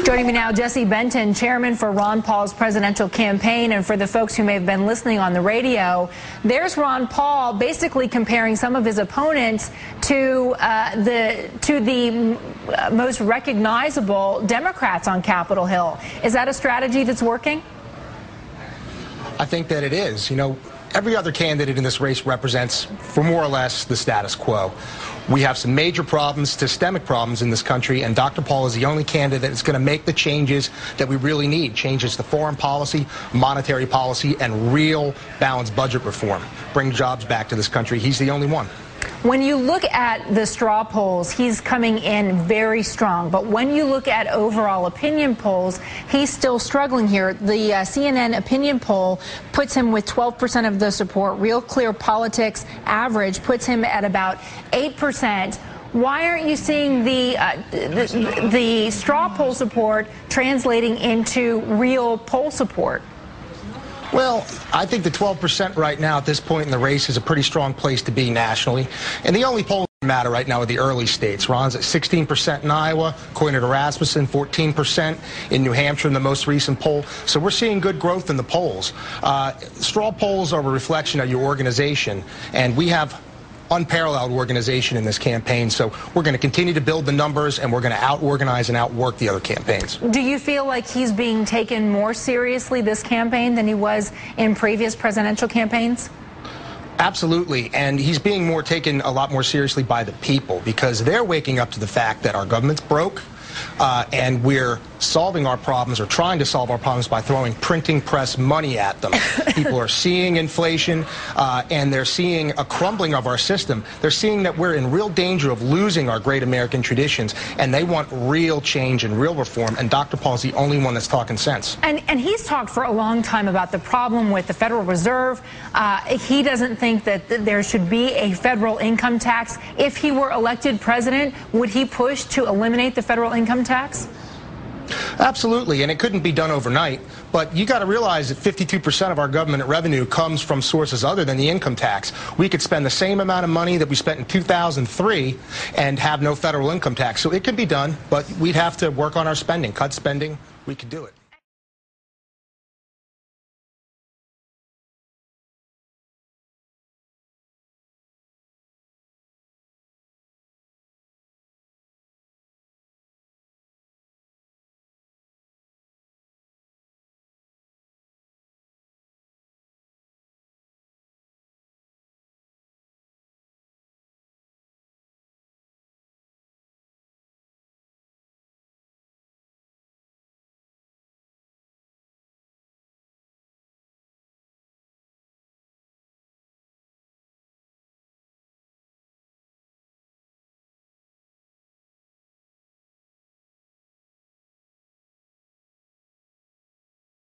Joining me now, Jesse Benton, chairman for Ron Paul's presidential campaign. And for the folks who may have been listening on the radio, there's Ron Paul basically comparing some of his opponents to the most recognizable Democrats on Capitol Hill. Is that a strategy that's working? I think that it is. You know, every other candidate in this race represents, for more or less, the status quo. We have some major problems, systemic problems in this country, and Dr. Paul is the only candidate that's going to make the changes that we really need. Changes to foreign policy, monetary policy, and real balanced budget reform. Bring jobs back to this country. He's the only one. When you look at the straw polls, he's coming in very strong. But when you look at overall opinion polls, he's still struggling here. The CNN opinion poll puts him with 12% of the support. Real Clear Politics average puts him at about 8%. Why aren't you seeing the straw poll support translating into real poll support? Well, I think the 12% right now at this point in the race is a pretty strong place to be nationally. And the only polls that matter right now are the early states. Ron's at 16% in Iowa, according to Rasmussen, 14% in New Hampshire in the most recent poll. So we're seeing good growth in the polls. Straw polls are a reflection of your organization, and we have unparalleled organization in this campaign, so we're going to continue to build the numbers, and we're going to out-organize and outwork the other campaigns. Do you feel like he's being taken more seriously this campaign than he was in previous presidential campaigns? Absolutely, and he's being taken a lot more seriously by the people, because they're waking up to the fact that our government's broke, and we're solving our problems, or trying to solve our problems, by throwing printing press money at them. People are seeing inflation, and they're seeing a crumbling of our system. They're seeing that we're in real danger of losing our great American traditions, and they want real change and real reform, and Dr. Paul's the only one that's talking sense. And he's talked for a long time about the problem with the Federal Reserve. He doesn't think that there should be a federal income tax. If he were elected president, would he push to eliminate the federal income tax? Absolutely, and it couldn't be done overnight, but you got to realize that 52% of our government revenue comes from sources other than the income tax. We could spend the same amount of money that we spent in 2003 and have no federal income tax. So it could be done, but we'd have to work on our spending, cut spending. We could do it.